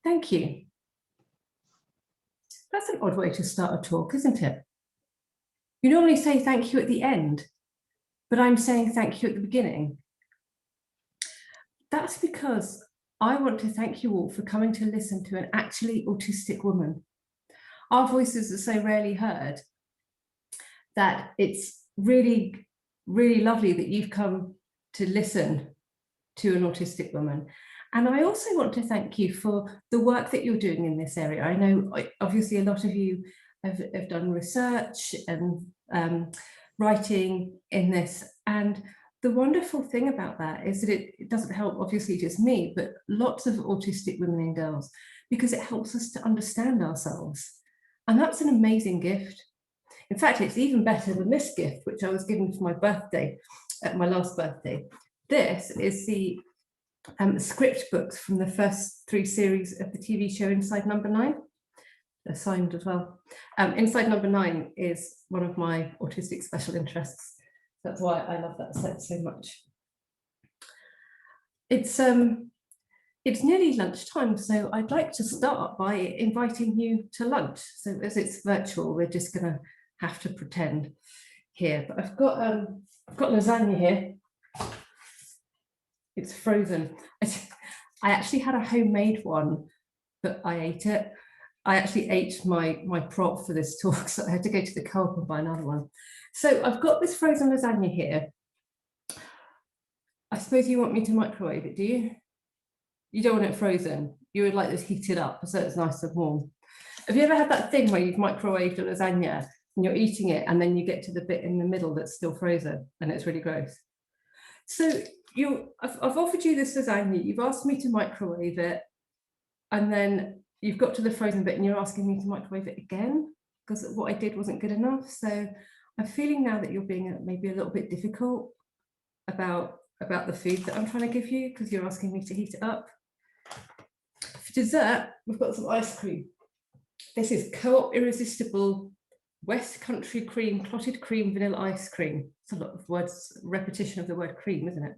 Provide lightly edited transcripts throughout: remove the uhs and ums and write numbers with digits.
Thank you. That's an odd way to start a talk, isn't it? You normally say thank you at the end, but I'm saying thank you at the beginning. That's because I want to thank you all for coming to listen to an actually autistic woman. Our voices are so rarely heard that it's really, really lovely that you've come to listen to an autistic woman. And I also want to thank you for the work that you're doing in this area. I know obviously a lot of you have done research and writing in this, and the wonderful thing about that is that it doesn't help obviously just me, but lots of autistic women and girls, because it helps us to understand ourselves. And that's an amazing gift. In fact, it's even better than this gift, which I was given for my birthday, my last birthday. This is the script books from the first 3 series of the TV show Inside Number 9. They're signed as well. Inside Number 9 is one of my autistic special interests. That's why I love that set so much. It's nearly lunchtime, so I'd like to start by inviting you to lunch. So as it's virtual, we're just going to have to pretend here. But I've got lasagna here. It's frozen. I actually had a homemade one, but I ate it. I actually ate my prop for this talk, so I had to go to the co-op and buy another one. So I've got this frozen lasagna here. I suppose you want me to microwave it, do you? You don't want it frozen. You would like this heated up so it's nice and warm. Have you ever had that thing where you've microwaved a lasagna and you're eating it and then you get to the bit in the middle that's still frozen and it's really gross? So I've offered you this lasagna, you've asked me to microwave it, and then you've got to the frozen bit and you're asking me to microwave it again because what I did wasn't good enough. So I'm feeling now that you're being maybe a little bit difficult about the food that I'm trying to give you because you're asking me to heat it up. For dessert, we've got some ice cream. This is Co-op Irresistible West Country Cream Clotted Cream Vanilla Ice Cream. It's a lot of words, repetition of the word cream, isn't it?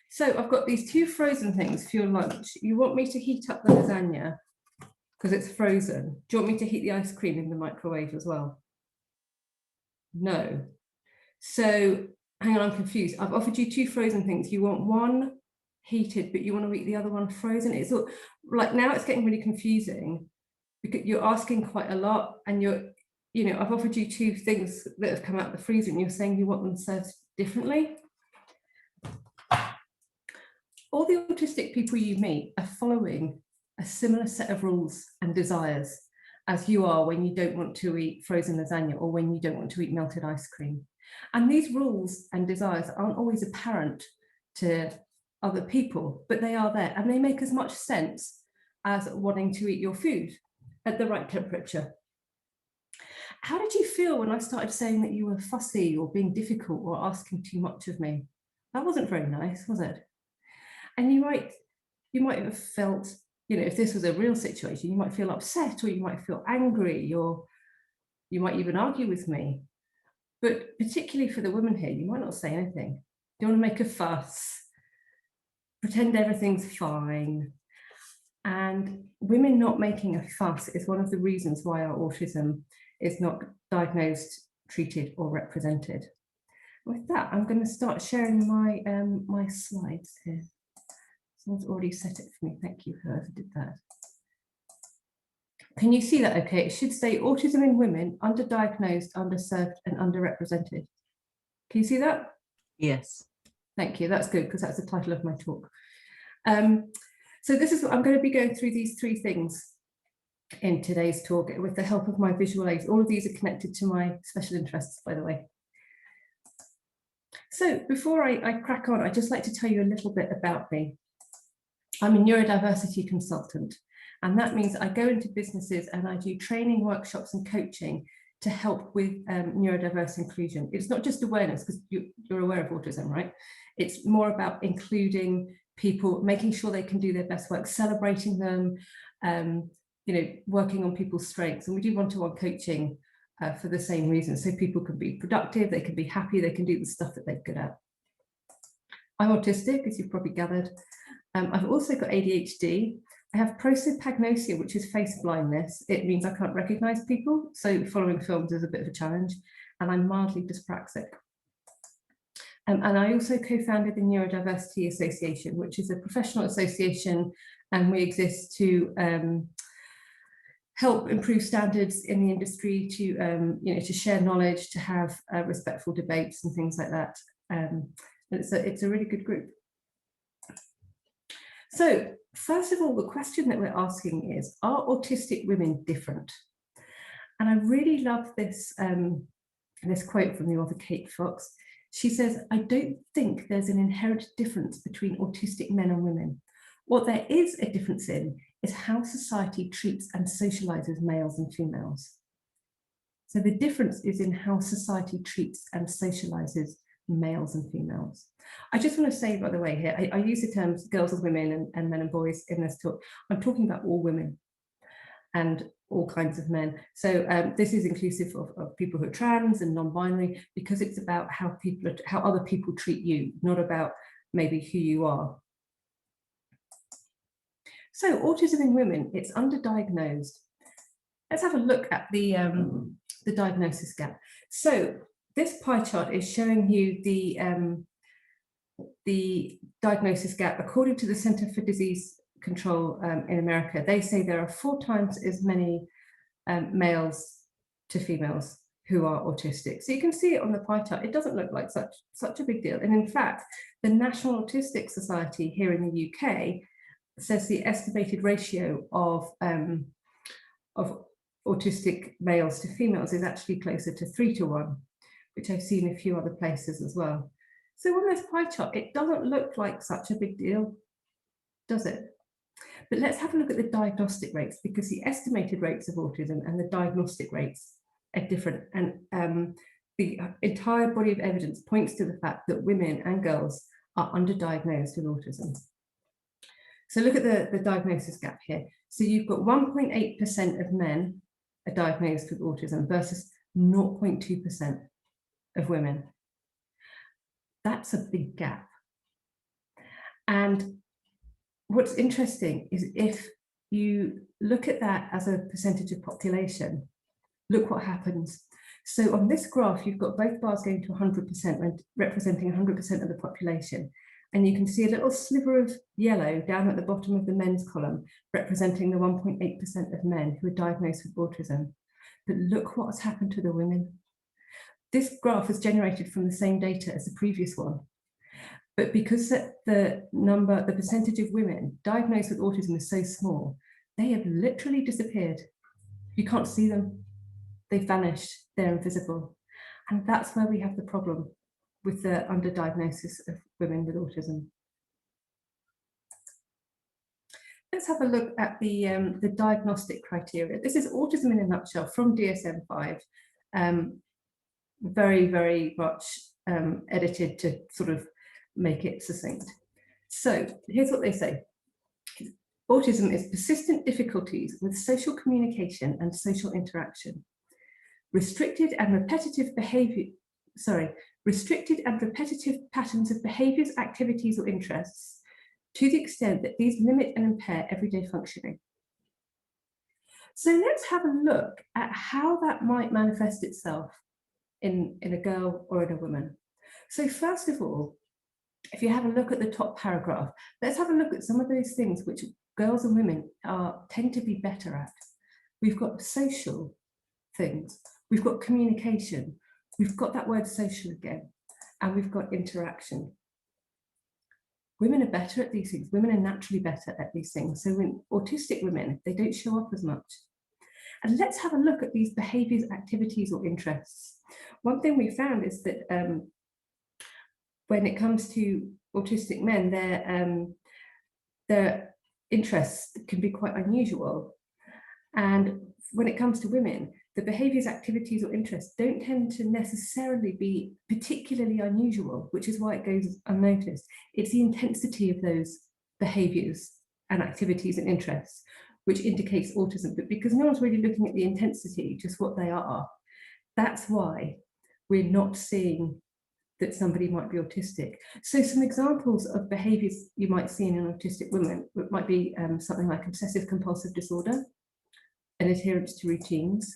So I've got these 2 frozen things for your lunch. You want me to heat up the lasagna because it's frozen. Do you want me to heat the ice cream in the microwave as well? No. So hang on, I'm confused. I've offered you 2 frozen things. You want one heated, but you want to eat the other one frozen. It's all, like, now it's getting really confusing because you're asking quite a lot, and I've offered you 2 things that have come out of the freezer and you're saying you want them served differently. All the autistic people you meet are following a similar set of rules and desires as you are when you don't want to eat frozen lasagna or when you don't want to eat melted ice cream. And these rules and desires aren't always apparent to other people, but they are there, and they make as much sense as wanting to eat your food at the right temperature. How did you feel when I started saying that you were fussy or being difficult or asking too much of me? That wasn't very nice, was it? And you might have felt, if this was a real situation, you might feel upset, or you might feel angry, or you might even argue with me. But particularly for the women here, you might not say anything. You don't want to make a fuss, pretend everything's fine. And women not making a fuss is one of the reasons why our autism is not diagnosed, treated, or represented. With that, I'm going to start sharing my slides here. Someone's already set it for me. Thank you, whoever did that. Can you see that okay? It should say autism in women, underdiagnosed, underserved, and underrepresented. Can you see that? Yes. Thank you. That's good, because that's the title of my talk. So this is what I'm going to be going through, these 3 things in today's talk with the help of my visual aids. All of these are connected to my special interests, by the way. So before I crack on, I'd just like to tell you a little bit about me. I'm a neurodiversity consultant, and that means I go into businesses and I do training, workshops and coaching to help with neurodiverse inclusion. It's not just awareness, because you're aware of autism, right? It's more about including people, making sure they can do their best work, celebrating them, working on people's strengths. And we do one-to-one coaching for the same reason, so people can be productive, they can be happy, they can do the stuff that they're good at. I'm autistic, as you've probably gathered. I've also got ADHD. I have prosopagnosia, which is face blindness. It means I can't recognize people, so following films is a bit of a challenge. And I'm mildly dyspraxic. And I also co-founded the Neurodiversity Association, which is a professional association, and we exist to help improve standards in the industry, to to share knowledge, to have respectful debates and things like that. And it's a really good group. So first of all, the question that we're asking is, are autistic women different? And I really love this, this quote from the author Kate Fox. She says, I don't think there's an inherent difference between autistic men and women. What there is a difference in is how society treats and socializes males and females. So the difference is in how society treats and socializes males and females. I just want to say, by the way, here, I use the terms girls and women and men and boys in this talk. I'm talking about all women and all kinds of men. So this is inclusive of people who are trans and non-binary, because it's about how other people treat you, not about maybe who you are. So autism in women, it's underdiagnosed. Let's have a look at the diagnosis gap. So this pie chart is showing you the diagnosis gap according to the Center for Disease Control in America. They say there are 4 times as many males to females who are autistic. So you can see it on the pie chart. It doesn't look like such a big deal. And in fact, the National Autistic Society here in the UK says the estimated ratio of autistic males to females is actually closer to 3 to 1, which I've seen a few other places as well. So on this pie chart, it doesn't look like such a big deal, does it? But let's have a look at the diagnostic rates, because the estimated rates of autism and the diagnostic rates are different. And the entire body of evidence points to the fact that women and girls are underdiagnosed with autism. So look at the diagnosis gap here. So you've got 1.8% of men are diagnosed with autism versus 0.2% of women. That's a big gap. And what's interesting is if you look at that as a percentage of population, look what happens. So on this graph, you've got both bars going to 100%, representing 100% of the population. And you can see a little sliver of yellow down at the bottom of the men's column, representing the 1.8% of men who are diagnosed with autism. But look what has happened to the women. This graph is generated from the same data as the previous one. But because the percentage of women diagnosed with autism is so small, they have literally disappeared. You can't see them. They've vanished. They're invisible. And that's where we have the problem with the underdiagnosis of women with autism. Let's have a look at the diagnostic criteria. This is autism in a nutshell from DSM-5, very, very much edited to sort of make it succinct. So here's what they say. Autism is persistent difficulties with social communication and social interaction. Restricted and repetitive patterns of behaviours, activities or interests to the extent that these limit and impair everyday functioning. So let's have a look at how that might manifest itself in a girl or in a woman. So first of all, if you have a look at the top paragraph, let's have a look at some of those things which girls and women tend to be better at. We've got social things, we've got communication, we've got that word social again, and we've got interaction. Women are better at these things. Women are naturally better at these things. So when autistic women, they don't show up as much. And let's have a look at these behaviours, activities or interests. One thing we found is that when it comes to autistic men, their interests can be quite unusual. And when it comes to women, the behaviours, activities or interests don't tend to necessarily be particularly unusual, which is why it goes unnoticed. It's the intensity of those behaviours and activities and interests which indicates autism. But because no one's really looking at the intensity, just what they are, that's why we're not seeing that somebody might be autistic. So some examples of behaviours you might see in an autistic woman might be something like obsessive compulsive disorder, an adherence to routines,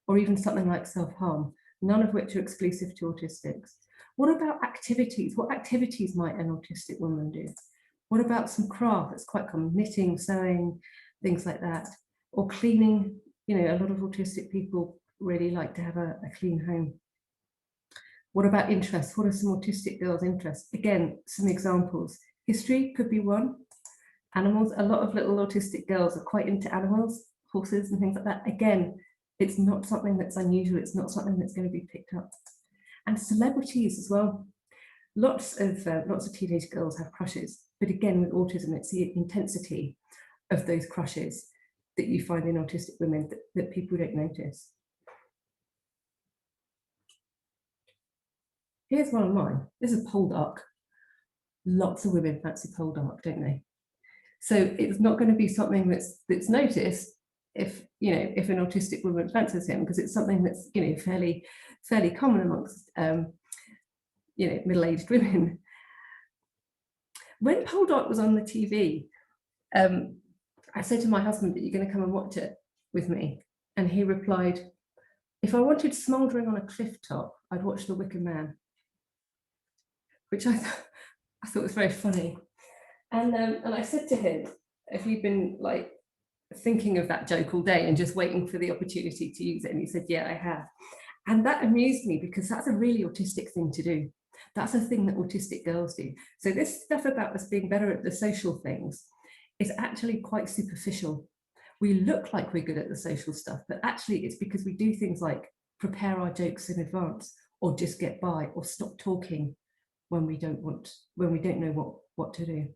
or even something like self-harm, none of which are exclusive to autistics. What about activities? What activities might an autistic woman do? What about some craft? That's quite common, knitting, sewing, things like that, or cleaning. You know, a lot of autistic people really like to have a clean home. What about interests? What are some autistic girls' interests? Again, some examples. History could be one. Animals, a lot of little autistic girls are quite into animals, horses and things like that. Again, it's not something that's unusual. It's not something that's going to be picked up. And celebrities as well. Lots of teenage girls have crushes, but again, with autism, it's the intensity of those crushes that you find in autistic women that people don't notice. Here's one of mine. This is pole dark. Lots of women fancy pole dark, don't they? So it's not going to be something that's noticed if an autistic woman fancies him, because it's something that's fairly common amongst middle-aged women. When pole dark was on the TV, I said to my husband, "Are you going to come and watch it with me?" And he replied, "If I wanted smouldering on a cliff top, I'd watch The Wicker Man," which I thought was very funny. And I said to him, "Have you been like thinking of that joke all day and just waiting for the opportunity to use it?" And he said, "Yeah, I have." And that amused me, because that's a really autistic thing to do. That's a thing that autistic girls do. So this stuff about us being better at the social things is actually quite superficial. We look like we're good at the social stuff, but actually it's because we do things like prepare our jokes in advance, or just get by, or stop talking when we don't know what to do.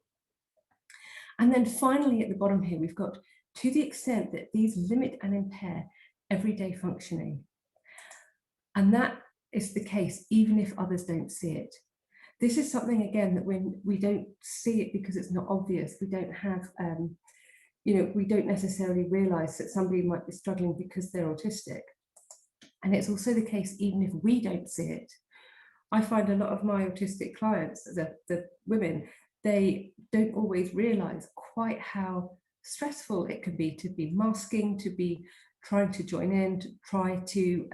And then finally at the bottom here, we've got, to the extent that these limit and impair everyday functioning. And that is the case even if others don't see it. This is something, again, that when we don't see it because it's not obvious, we don't have, we don't necessarily realise that somebody might be struggling because they're autistic. And it's also the case even if we don't see it. I find a lot of my autistic clients, the women, they don't always realise quite how stressful it can be to be masking, to be trying to join in, to try to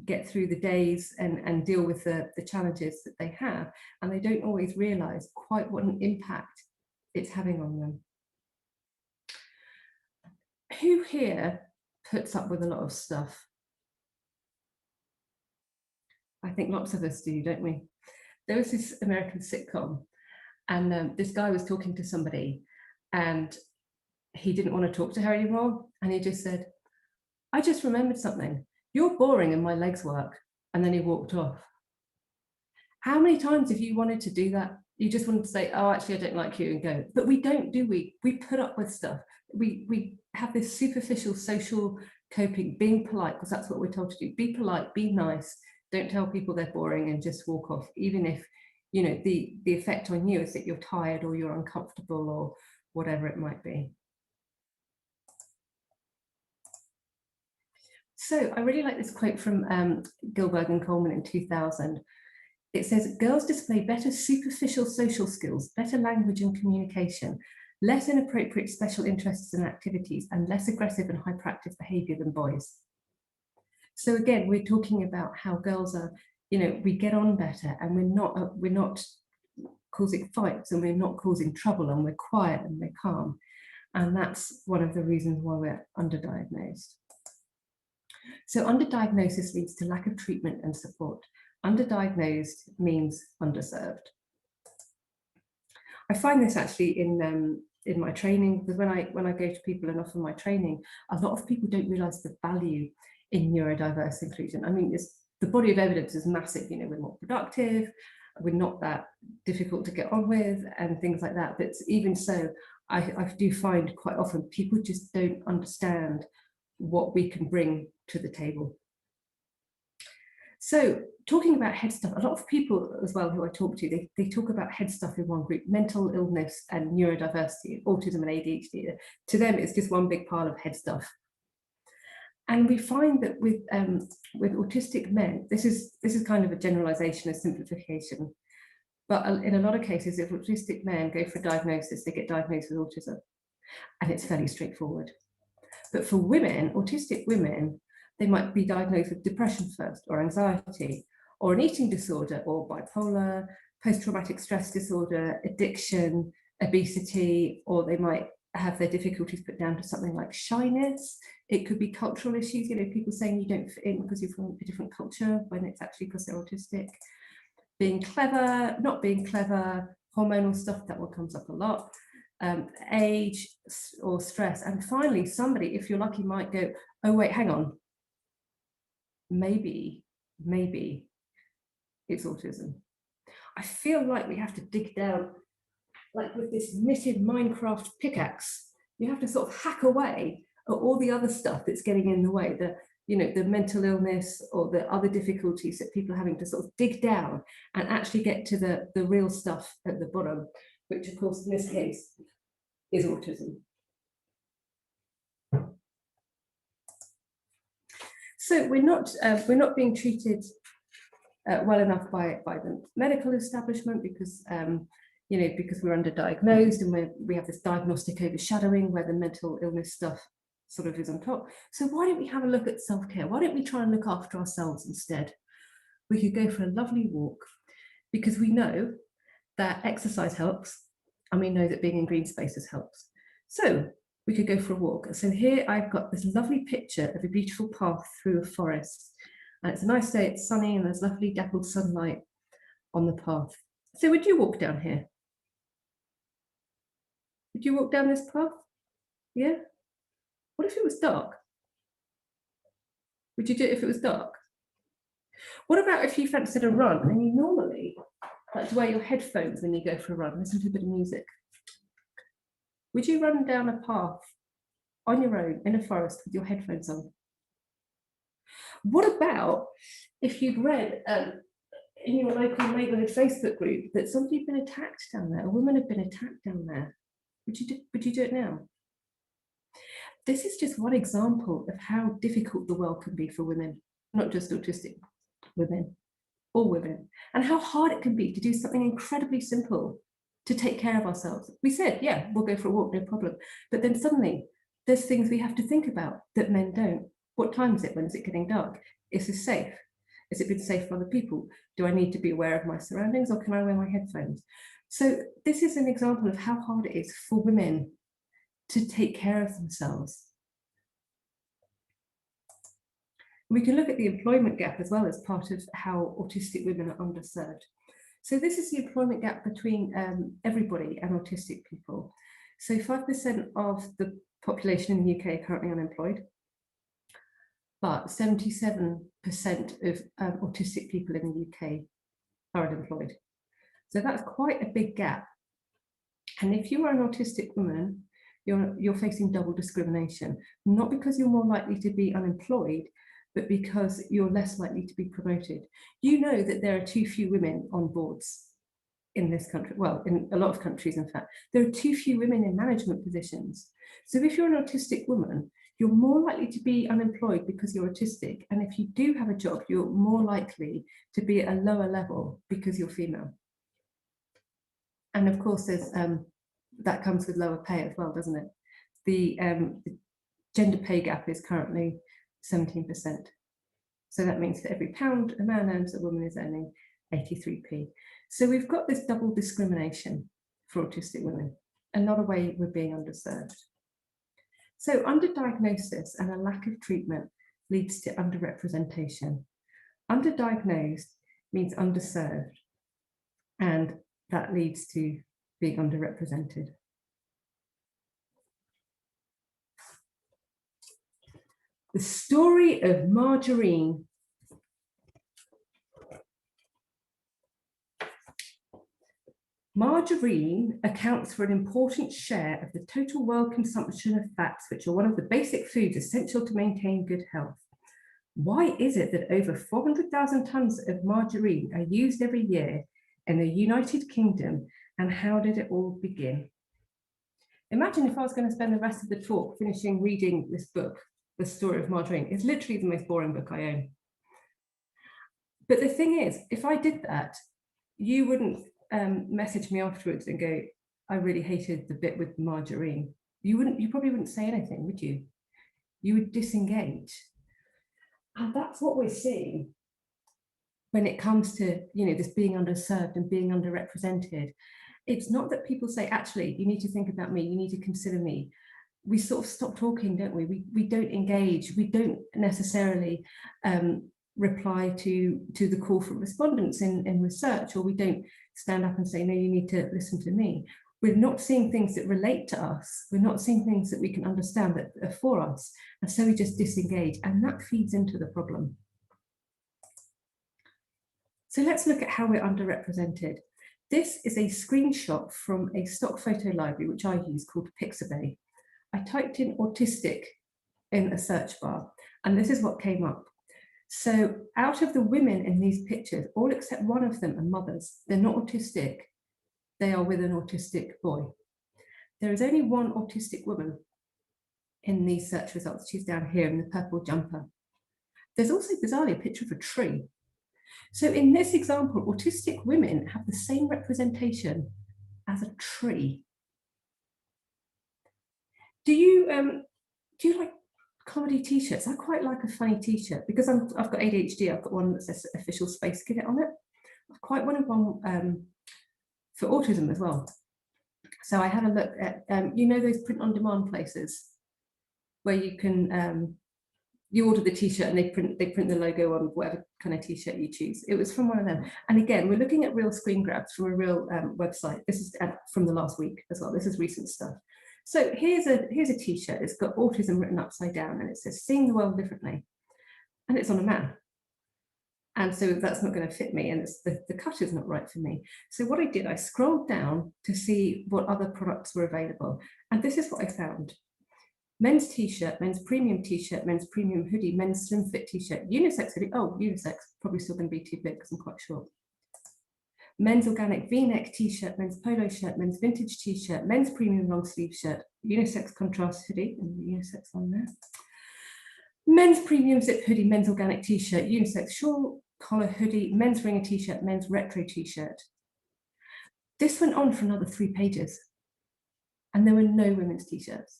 get through the days and deal with the challenges that they have, and they don't always realise quite what an impact it's having on them. Who here puts up with a lot of stuff? I think lots of us do, don't we? There was this American sitcom, and this guy was talking to somebody, and he didn't want to talk to her anymore, and he just said, "I just remembered something. You're boring and my legs work." And then he walked off. How many times have you wanted to do that? You just wanted to say, "Oh, actually, I don't like you," and go. But we don't, do we? We put up with stuff. We have this superficial social coping, being polite, because that's what we're told to do. Be polite, be nice. Don't tell people they're boring and just walk off, even if the effect on you is that you're tired or you're uncomfortable or whatever it might be. So I really like this quote from Gilbert Coleman in 2000. It says, "Girls display better superficial social skills, better language and communication, less inappropriate special interests and activities, and less aggressive and hyperactive behaviour than boys." So again, we're talking about how girls are, we get on better, and we're not causing fights, and we're not causing trouble, and we're quiet and we're calm. And that's one of the reasons why we're underdiagnosed. So underdiagnosis leads to lack of treatment and support. Underdiagnosed means underserved. I find this actually in my training, because when I go to people and offer my training, a lot of people don't realise the value in neurodiverse inclusion. I mean, the body of evidence is massive. We're more productive, we're not that difficult to get on with, and things like that. But even so, I do find quite often people just don't understand what we can bring to the table. So talking about head stuff, a lot of people as well who I talk to, they talk about head stuff in one group: mental illness and neurodiversity, autism and ADHD. To them, it's just one big pile of head stuff. And we find that with autistic men, this is kind of a generalization, a simplification, but in a lot of cases, if autistic men go for a diagnosis, they get diagnosed with autism, and it's fairly straightforward. But for women, autistic women, they might be diagnosed with depression first, or anxiety, or an eating disorder, or bipolar, post-traumatic stress disorder, addiction, obesity, or they might have their difficulties put down to something like shyness. It could be cultural issues, people saying you don't fit in because you're from a different culture, when it's actually because they're autistic. Being clever, not being clever, hormonal stuff, that one comes up a lot. Age or stress. And finally, somebody, if you're lucky, might go, oh wait, hang on, maybe it's autism. I feel like we have to dig down, like with this knitted Minecraft pickaxe. You have to sort of hack away at all the other stuff that's getting in the way, the mental illness or the other difficulties that people are having to sort of dig down and actually get to the real stuff at the bottom, which of course in this case is autism. So we're not being treated well enough by the medical establishment because because we're underdiagnosed and we have this diagnostic overshadowing where the mental illness stuff sort of is on top. So why don't we have a look at self-care? Why don't we try and look after ourselves instead? We could go for a lovely walk, because we know that exercise helps, and we know that being in green spaces helps. So we could go for a walk. So here I've got this lovely picture of a beautiful path through a forest. And it's a nice day, it's sunny, and there's lovely dappled sunlight on the path. So would you walk down here? Would you walk down this path? Yeah? What if it was dark? Would you do it if it was dark? What about if you fancied a run and you normally like to wear your headphones when you go for a run, listen to a bit of music? Would you run down a path on your own in a forest with your headphones on? What about if you'd read in your local neighbourhood Facebook group that somebody had been attacked down there, a woman had been attacked down there? Would you do it now? This is just one example of how difficult the world can be for women, not just autistic women, all women, and how hard it can be to do something incredibly simple to take care of ourselves. We said, yeah, we'll go for a walk, no problem. But then suddenly there's things we have to think about that men don't. What time is it? When is it getting dark? Is this safe? Is it been safe for other people? Do I need to be aware of my surroundings, or can I wear my headphones? So this is an example of how hard it is for women to take care of themselves. We can look at the employment gap as well as part of how autistic women are underserved. So this is the employment gap between everybody and autistic people. So 5% of the population in the UK are currently unemployed, but 77% of autistic people in the UK are unemployed. So that's quite a big gap. And if you are an autistic woman, you're facing double discrimination, not because you're more likely to be unemployed, but because you're less likely to be promoted. You know that there are too few women on boards in this country, well, in a lot of countries, in fact. There are too few women in management positions. So if you're an autistic woman, you're more likely to be unemployed because you're autistic. And if you do have a job, you're more likely to be at a lower level because you're female. And of course, there's that comes with lower pay as well, doesn't it? The gender pay gap is currently 17%. So that means that every pound a man earns, a woman is earning 83p. So we've got this double discrimination for autistic women, another way we're being underserved. So underdiagnosis and a lack of treatment leads to underrepresentation. Underdiagnosed means underserved, and that leads to being underrepresented. The story of margarine. Margarine accounts for an important share of the total world consumption of fats, which are one of the basic foods essential to maintain good health. Why is it that over 400,000 tons of margarine are used every year in the United Kingdom, and how did it all begin? Imagine if I was going to spend the rest of the talk finishing reading this book The Story of Margarine. It's literally the most boring book I own. But the thing is, if I did that, you wouldn't message me afterwards and go, I really hated the bit with margarine. You probably wouldn't say anything, would you? You would disengage. And that's what we're seeing when it comes to, this being underserved and being underrepresented. It's not that people say, actually, you need to think about me, you need to consider me. We sort of stop talking, don't we? We don't engage. We don't necessarily reply to the call for respondents in research, or we don't stand up and say, no, you need to listen to me. We're not seeing things that relate to us. We're not seeing things that we can understand that are for us. And so we just disengage, and that feeds into the problem. So let's look at how we're underrepresented. This is a screenshot from a stock photo library, which I use, called Pixabay. I typed in autistic in a search bar, and this is what came up. So out of the women in these pictures, all except one of them are mothers. They're not autistic. They are with an autistic boy. There is only one autistic woman in these search results. She's down here in the purple jumper. There's also bizarrely a picture of a tree. So in this example, autistic women have the same representation as a tree. Do you like comedy t-shirts? I quite like a funny t-shirt because I've got ADHD. I've got one that says Official Space Cadet on it. I've quite wanted one for autism as well. So I had a look at those print-on-demand places where you can you order the t-shirt and they print the logo on whatever kind of t-shirt you choose. It was from one of them. And again, we're looking at real screen grabs from a real website. This is from the last week as well. This is recent stuff. So here's a t-shirt. It's got autism written upside down, and it says "Seeing the World Differently," and it's on a man. And so that's not going to fit me, and the cut is not right for me. So what I did, I scrolled down to see what other products were available, and this is what I found. Men's t-shirt, men's premium t-shirt, men's premium hoodie, men's slim fit t-shirt, unisex hoodie. Oh, unisex, probably still going to be too big because I'm quite short. Men's organic v-neck t-shirt, men's polo shirt, men's vintage t-shirt, men's premium long sleeve shirt, unisex contrast hoodie, and the unisex on there. Men's premium zip hoodie, men's organic t-shirt, unisex shawl, collar hoodie, men's ringer t-shirt, men's retro t-shirt. This went on for another 3 pages, and there were no women's t-shirts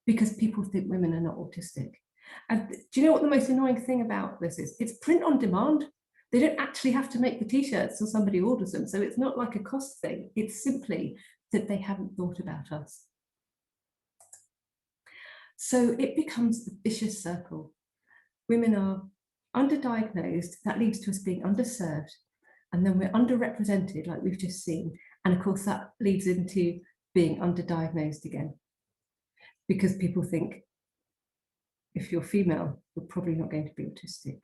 because people think women are not autistic. And do you know what the most annoying thing about this is? It's print on demand. They don't actually have to make the t-shirts till somebody orders them. So it's not like a cost thing. It's simply that they haven't thought about us. So it becomes a vicious circle. Women are underdiagnosed. That leads to us being underserved. And then we're underrepresented, like we've just seen. And of course, that leads into being underdiagnosed again. Because people think, if you're female, you're probably not going to be autistic.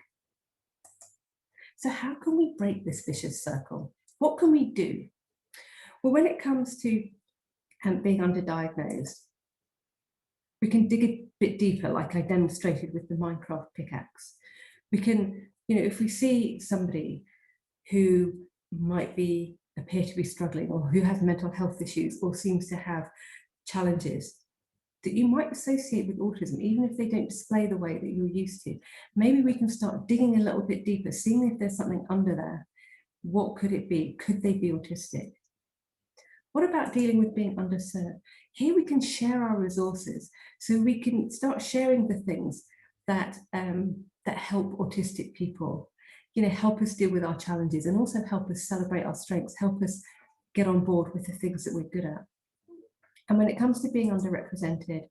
So how can we break this vicious circle? What can we do? Well, when it comes to being underdiagnosed, we can dig a bit deeper, like I demonstrated with the Minecraft pickaxe. We can, if we see somebody who might appear to be struggling, or who has mental health issues, or seems to have challenges that you might associate with autism, even if they don't display the way that you're used to. Maybe we can start digging a little bit deeper, seeing if there's something under there. What could it be? Could they be autistic? What about dealing with being underserved? Here we can share our resources, so we can start sharing the things that help autistic people, help us deal with our challenges, and also help us celebrate our strengths, help us get on board with the things that we're good at. And when it comes to being underrepresented,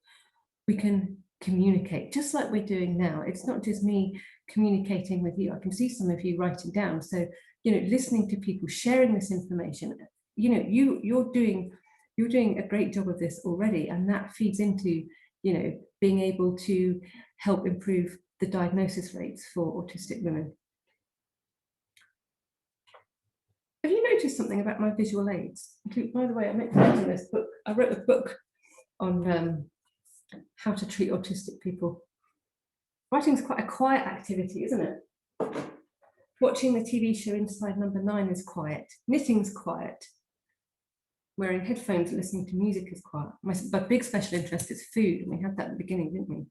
we can communicate, just like we're doing now. It's not just me communicating with you. I can see some of you writing down. So, listening to people, sharing this information, you're doing a great job of this already. And that feeds into, being able to help improve the diagnosis rates for autistic women. Have you noticed something about my visual aids? By the way, I meant to mention this book. I wrote a book on how to treat autistic people. Writing's quite a quiet activity, isn't it? Watching the TV show Inside Number 9 is quiet. Knitting's quiet. Wearing headphones and listening to music is quiet. My big special interest is food, and we had that at the beginning, didn't we?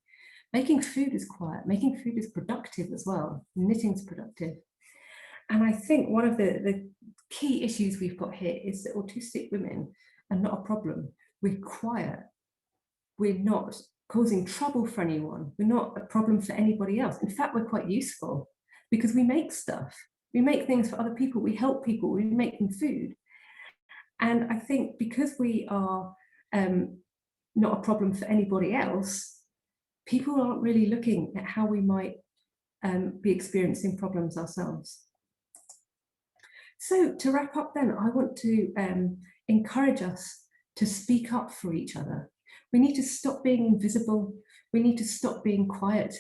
Making food is quiet, making food is productive as well. Knitting's productive. And I think one of the key issues we've got here is that autistic women are not a problem. We're quiet. We're not causing trouble for anyone. We're not a problem for anybody else. In fact, we're quite useful because we make stuff. We make things for other people. We help people. We make them food. And I think because we are not a problem for anybody else, people aren't really looking at how we might be experiencing problems ourselves. So to wrap up then, I want to encourage us to speak up for each other. We need to stop being invisible. We need to stop being quiet.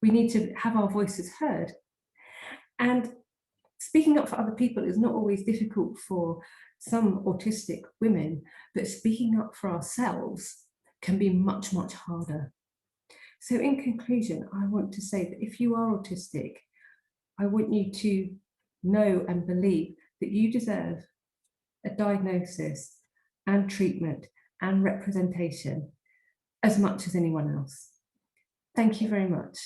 We need to have our voices heard. And speaking up for other people is not always difficult for some autistic women, but speaking up for ourselves can be much, much harder. So in conclusion, I want to say that if you are autistic, I want you to know and believe that you deserve a diagnosis and treatment and representation as much as anyone else. Thank you very much.